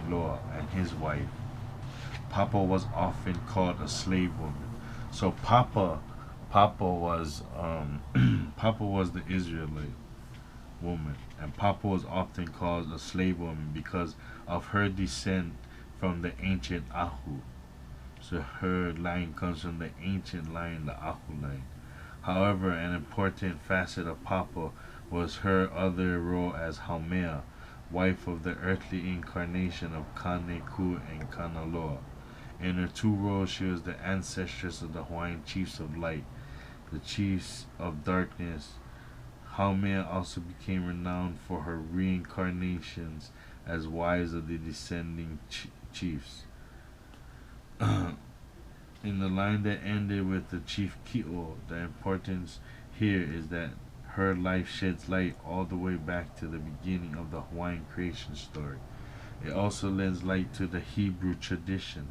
Law and his wife. Papa was often called a slave woman. So Papa was Papa was the Israelite woman, and Papa was often called a slave woman because of her descent from the ancient Ahu. So her line comes from the ancient line, the Ahu line. However, an important facet of Papa was her other role as Haumea, wife of the earthly incarnation of Kane Ku and Kanaloa. In her two roles, she was the ancestress of the Hawaiian chiefs of light, the chiefs of darkness. Haumea also became renowned for her reincarnations as wives of the descending chiefs. In the line that ended with the chief Ki'o, the importance here is that her life sheds light all the way back to the beginning of the Hawaiian creation story. It also lends light to the Hebrew tradition.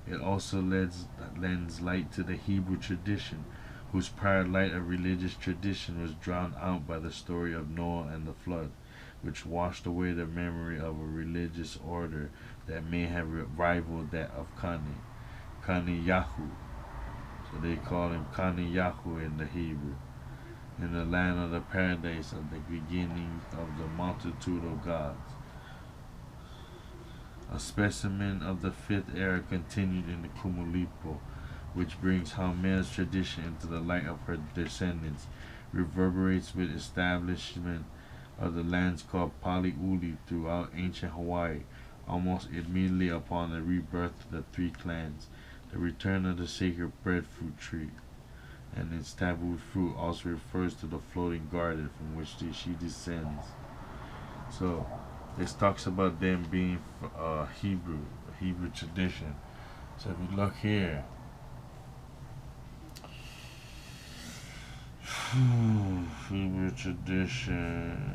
It also lends light to the Hebrew tradition, whose prior light of religious tradition was drowned out by the story of Noah and the flood, which washed away the memory of a religious order that may have rivaled that of Kane Yahu. So they call him Kane Yahu in the Hebrew. In the land of the paradise of the beginning of the multitude of gods. A specimen of the fifth era continued in the Kumulipo, which brings Haumea's tradition into the light of her descendants, reverberates with establishment of the lands called Paliuli throughout ancient Hawaii, almost immediately upon the rebirth of the three clans, the return of the sacred breadfruit tree, and its tabooed fruit also refers to the floating garden from which she descends. So, this talks about them being Hebrew tradition. So if you look here, Hebrew tradition.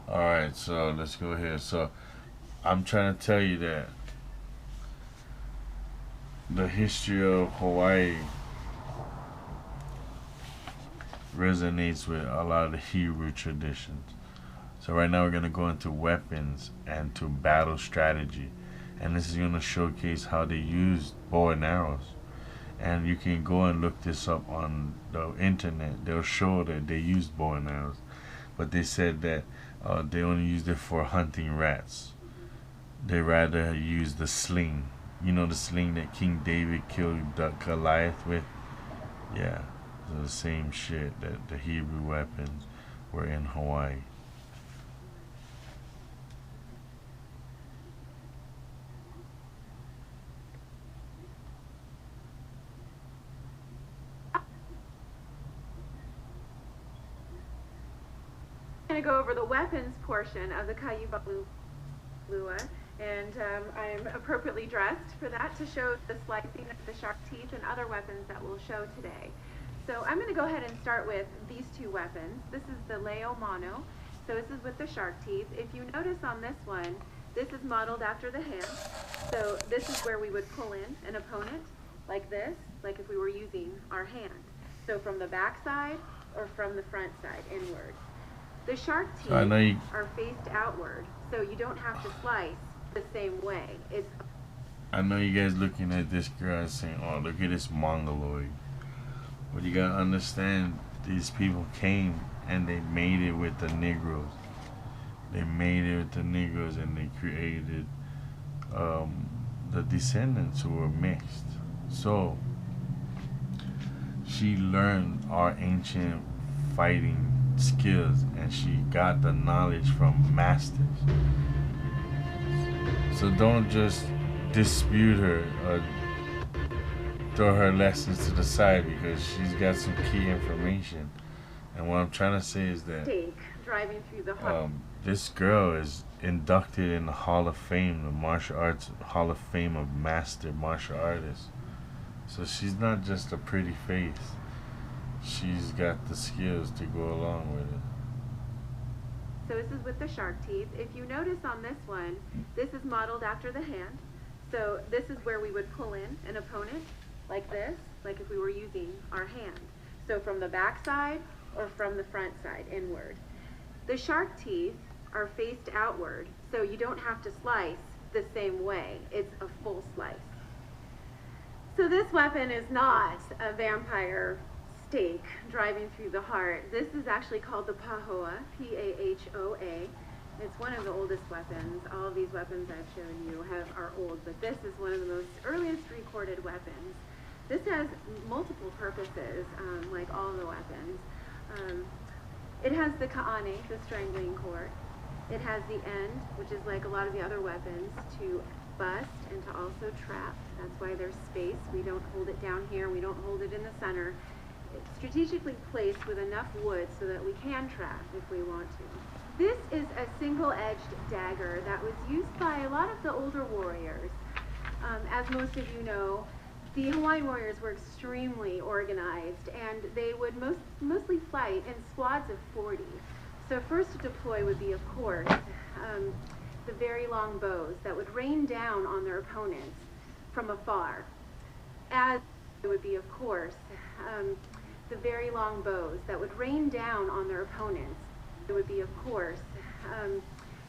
Alright, so let's go here. So I'm trying to tell you that the history of Hawaii resonates with a lot of the Hebrew traditions. So right now we're going to go into weapons and to battle strategy. And this is going to showcase how they used bow and arrows. And you can go and look this up on the internet. They'll show that they used bow and arrows. But they said that they only used it for hunting rats. They rather use the sling. You know the sling that King David killed Goliath with? Yeah, so the same shit that the Hebrew weapons were in Hawaii. I'm going to go over the weapons portion of the Kaiubalua, and I'm appropriately dressed for that to show the slicing of the shark teeth and other weapons that we'll show today. So I'm going to go ahead and start with these two weapons. This is the Leo Mono, so this is with the shark teeth. If you notice on this one, this is modeled after the hand. So this is where we would pull in an opponent like this, like if we were using our hand. So from the back side or from the front side, inward. The shark teeth are faced outward, so you don't have to slice the same way. I know you guys looking at this girl and saying, oh, look at this mongoloid. But you gotta understand, these people came and they made it with the Negroes. They made it with the Negroes and they created the descendants who were mixed. So, she learned our ancient fighting skills and she got the knowledge from masters. So don't just dispute her or throw her lessons to the side because she's got some key information. And what I'm trying to say is that driving through the this girl is inducted in the Hall of Fame, the Martial Arts Hall of Fame of Master Martial Artists. So she's not just a pretty face. She's got the skills to go along with it. So this is with the shark teeth. If you notice on this one, this is modeled after the hand. So this is where we would pull in an opponent like this, like if we were using our hand. So from the back side or from the front side, inward. The shark teeth are faced outward, so you don't have to slice the same way. It's a full slice. So this weapon is not a vampire stake driving through the heart. This is actually called the pahoa, P-A-H-O-A. It's one of the oldest weapons. All of these weapons I've shown you are old, but this is one of the most earliest recorded weapons. This has multiple purposes, like all the weapons. It has the ka'ane, the strangling cord. It has the end, which is like a lot of the other weapons, to bust and to also trap. That's why there's space. We don't hold it down here. We don't hold it in the center. It's strategically placed with enough wood so that we can trap if we want to. This is a single-edged dagger that was used by a lot of the older warriors. As most of you know, the Hawaiian warriors were extremely organized, and they would mostly fight in squads of 40. So first to deploy would be, of course, the very long bows that would rain down on their opponents from afar. As it would be, of course, the very long bows that would rain down on their opponents. It would be, of course,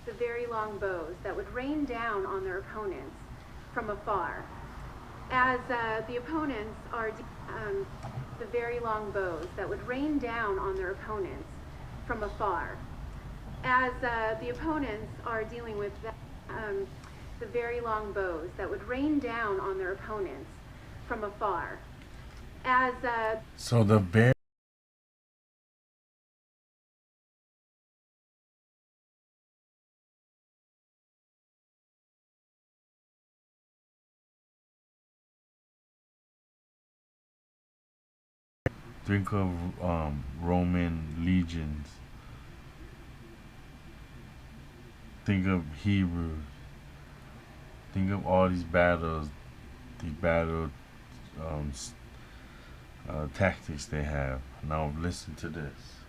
the very long bows that would rain down on their opponents from afar. As the opponents are the very long bows that would rain down on their opponents from afar. As the opponents are dealing with the very long bows that would rain down on their opponents from afar. As So the very think of Roman legions. Think of Hebrews. Think of all these battles, the battle tactics they have. Now listen to this.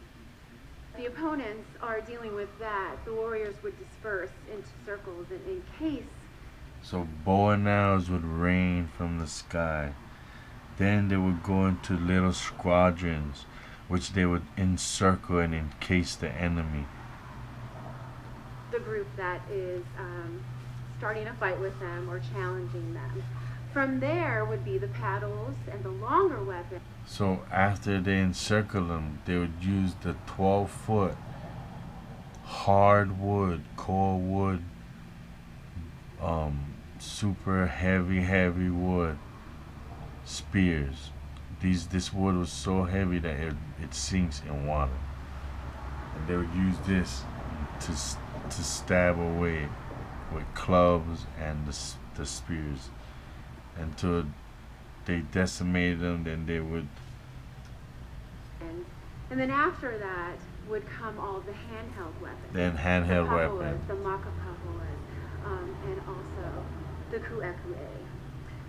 the opponents are dealing with that, the warriors would disperse into circles and encase. So bow and arrows would rain from the sky. Then they would go into little squadrons, which they would encircle and encase the enemy. The group that is starting a fight with them or challenging them. From there would be the paddles and the longer weapons. So after they encircle them, they would use the 12-foot hardwood, core wood, super heavy wood spears. This wood was so heavy that it sinks in water, and they would use this to stab away with clubs and the spears until they decimated them. Then they would. And then after that would come all the handheld weapons. Then handheld weapons. The makapahoas, and also the ku'ekue.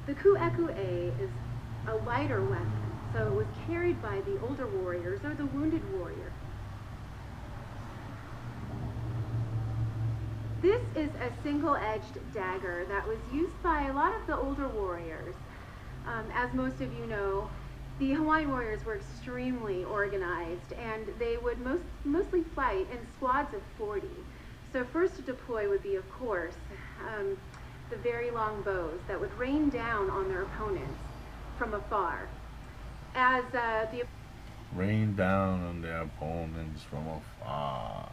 The ku'ekue is a lighter weapon, so it was carried by the older warriors or the wounded warrior. This is a single-edged dagger that was used by a lot of the older warriors. As most of you know, the Hawaiian warriors were extremely organized, and they would mostly fight in squads of 40. So first to deploy would be, of course, the very long bows that would rain down on their opponents from afar. As the Rain down on their opponents from afar.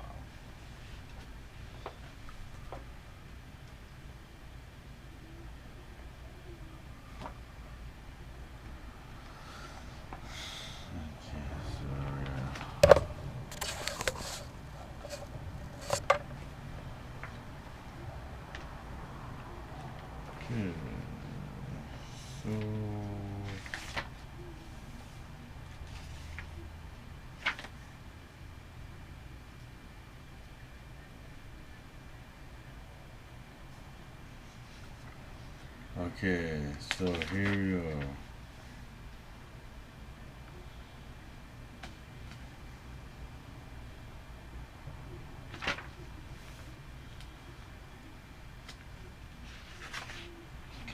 Okay, so here we are.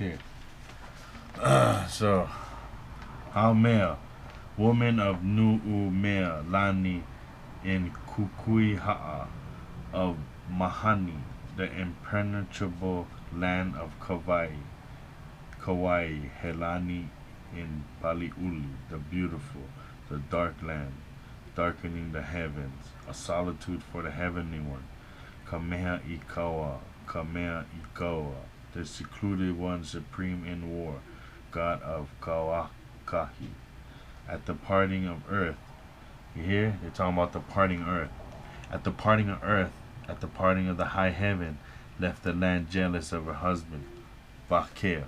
Okay. So, Haumea, woman of Nu'umea Lani in Kukuiha'a of Mahani, the impenetrable land of Kauai, Helani in Paliuli, the beautiful, the dark land, darkening the heavens, a solitude for the heavenly one. Kamea Ikawa, the secluded one, supreme in war, god of Kauakahi. At the parting of earth, you hear? They're talking about the parting earth. At the parting of earth, at the parting of the high heaven, left the land jealous of her husband, Bakea,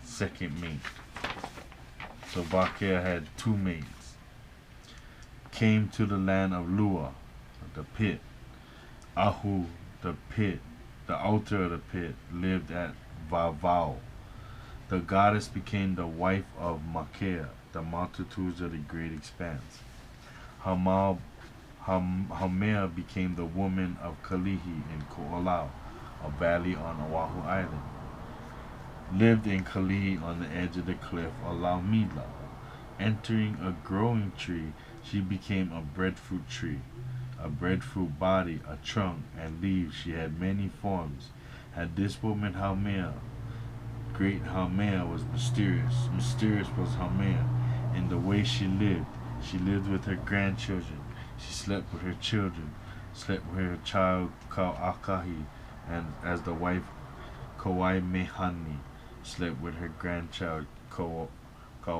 second mate. So Bakea had two mates. Came to the land of Lua, the pit. Ahu, the pit, the altar of the pit, lived at Vavao. The goddess became the wife of Makea, the multitudes of the great expanse. Haumea became the woman of Kalihi in Ko'olau, a valley on Oahu Island. Lived in Kalihi on the edge of the cliff of Laumila. Entering a growing tree, she became a breadfruit tree. A breadfruit body, a trunk, and leaves, she had many forms. Had this woman Haumea, great Haumea was mysterious. Mysterious was Haumea in the way she lived. She lived with her grandchildren. She slept with her children, slept with her child Kauakahi, and as the wife Kauai Mehani slept with her grandchild